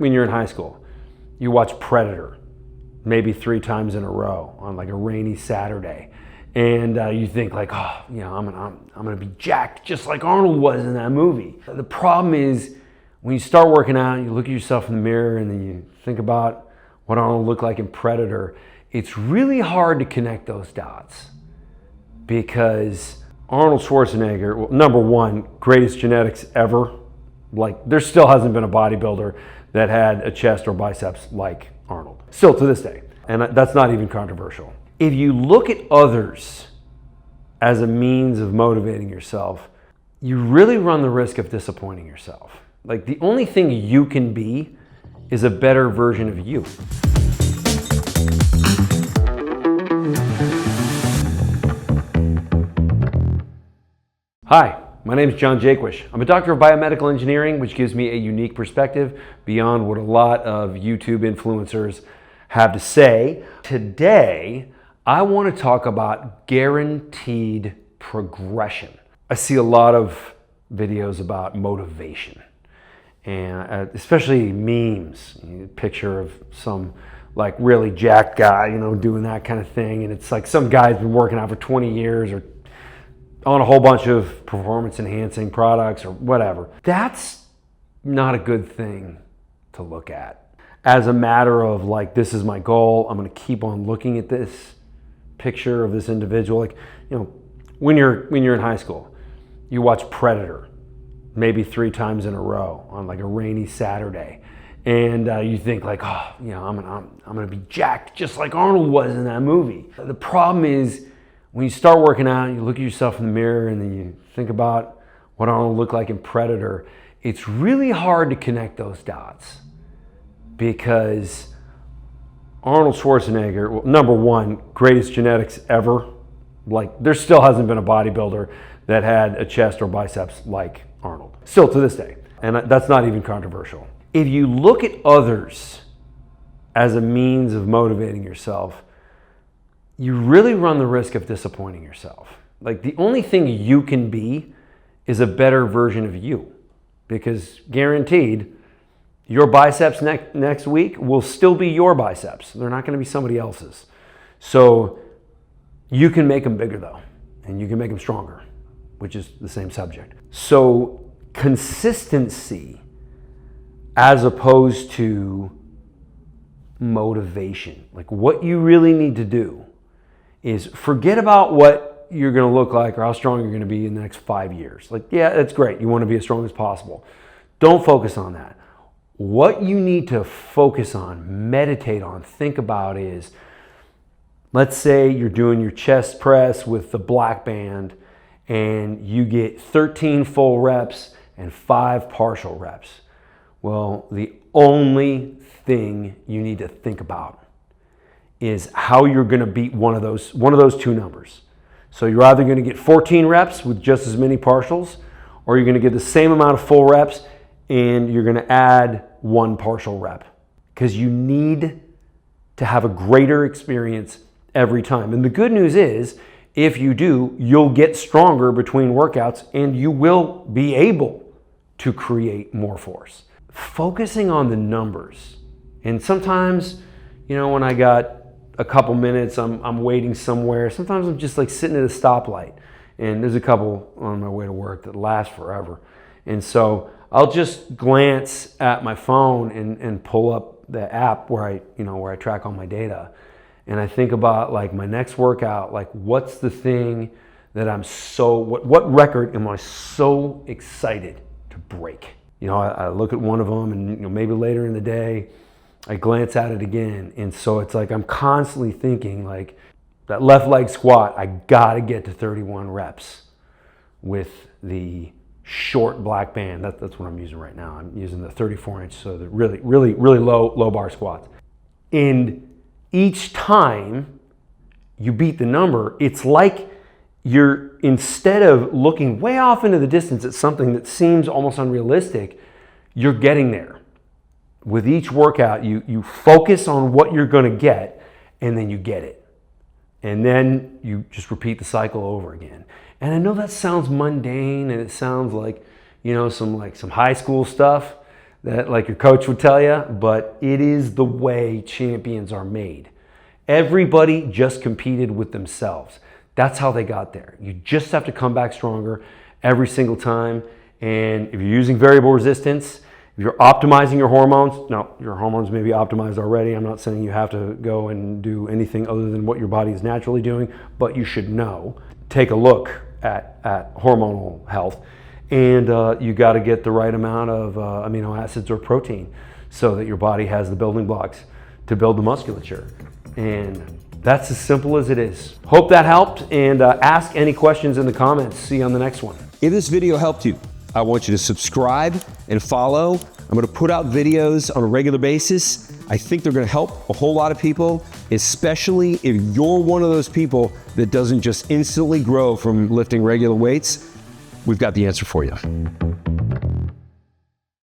you're in high school, you watch Predator maybe 3 times in a row on like a rainy Saturday, and you think like, oh, you know, I'm gonna be jacked just like Arnold was in that movie. The problem is when you start working out, you look at yourself in the mirror and then you think about what Arnold looked like in Predator. It's really hard to connect those dots because Arnold Schwarzenegger, well, number one, greatest genetics ever. Like, there still hasn't been a bodybuilder that had a chest or biceps like Arnold, still to this day. And that's not even controversial. If you look at others as a means of motivating yourself, you really run the risk of disappointing yourself. Like, the only thing you can be is a better version of you. Hi, my name is Jaquish. I'm a doctor of biomedical engineering, which gives me a unique perspective beyond what a lot of YouTube influencers have to say. Today, I want to talk about guaranteed progression. I see a lot of videos about motivation, and especially memes. Picture of some like really jacked guy, you know, doing that kind of thing, and it's like some guy's been working out for 20 years or on a whole bunch of performance enhancing products or whatever. That's not a good thing to look at. As a matter of like, this is my goal, I'm gonna keep on looking at this picture of this individual. Like, you know, when you're in high school, you watch Predator maybe 3 times in a row on like a rainy Saturday, and you think like, oh, you know, I'm gonna be jacked just like Arnold was in that movie. The problem is when you start working out, you look at yourself in the mirror and then you think about what Arnold looked like in Predator, it's really hard to connect those dots because Arnold Schwarzenegger, well, number one, greatest genetics ever. Like, there still hasn't been a bodybuilder that had a chest or biceps like Arnold, still to this day. And that's not even controversial. If you look at others as a means of motivating yourself, you really run the risk of disappointing yourself. Like, the only thing you can be is a better version of you, because guaranteed your biceps next week will still be your biceps. They're not going to be somebody else's. So you can make them bigger though, and you can make them stronger, which is the same subject. So consistency as opposed to motivation, like what you really need to do is forget about what you're going to look like or how strong you're going to be in the next 5 years. Like, yeah, that's great. You want to be as strong as possible. Don't focus on that. What you need to focus on, meditate on, think about is, let's say you're doing your chest press with the black band and you get 13 full reps and 5 partial reps. Well, the only thing you need to think about is how you're going to beat one of those 2 numbers. So you're either going to get 14 reps with just as many partials, or you're going to get the same amount of full reps and you're going to add 1 partial rep, because you need to have a greater experience every time. And the good news is, if you do, you'll get stronger between workouts and you will be able to create more force. Focusing on the numbers. And sometimes, you know, when I got a couple minutes, I'm waiting somewhere. Sometimes I'm just like sitting at a stoplight, and there's a couple on my way to work that last forever. And so I'll just glance at my phone and pull up the app where I track all my data. And I think about like my next workout, like what's the thing that what record am I so excited to break? You know, I look at one of them, and you know, maybe later in the day, I glance at it again. And so it's like I'm constantly thinking like, that left leg squat, I gotta get to 31 reps with the short black band. That's what I'm using right now. I'm using the 34-inch, so the really low bar squats. And each time you beat the number, it's like you're, instead of looking way off into the distance at something that seems almost unrealistic, you're getting there. With each workout, you focus on what you're going to get, and then you get it. And then you just repeat the cycle over again. And I know that sounds mundane, and it sounds like, you know, some high school stuff that like your coach would tell you, but it is the way champions are made. Everybody just competed with themselves. That's how they got there. You just have to come back stronger every single time. And if you're using variable resistance, if you're optimizing your hormones, now your hormones may be optimized already. I'm not saying you have to go and do anything other than what your body is naturally doing, but you should know. Take a look at hormonal health, and you got to get the right amount of amino acids or protein so that your body has the building blocks to build the musculature. And that's as simple as it is. Hope that helped, and ask any questions in the comments. See you on the next one. If this video helped you, I want you to subscribe and follow. I'm gonna put out videos on a regular basis. I think they're gonna help a whole lot of people, especially if you're one of those people that doesn't just instantly grow from lifting regular weights. We've got the answer for you.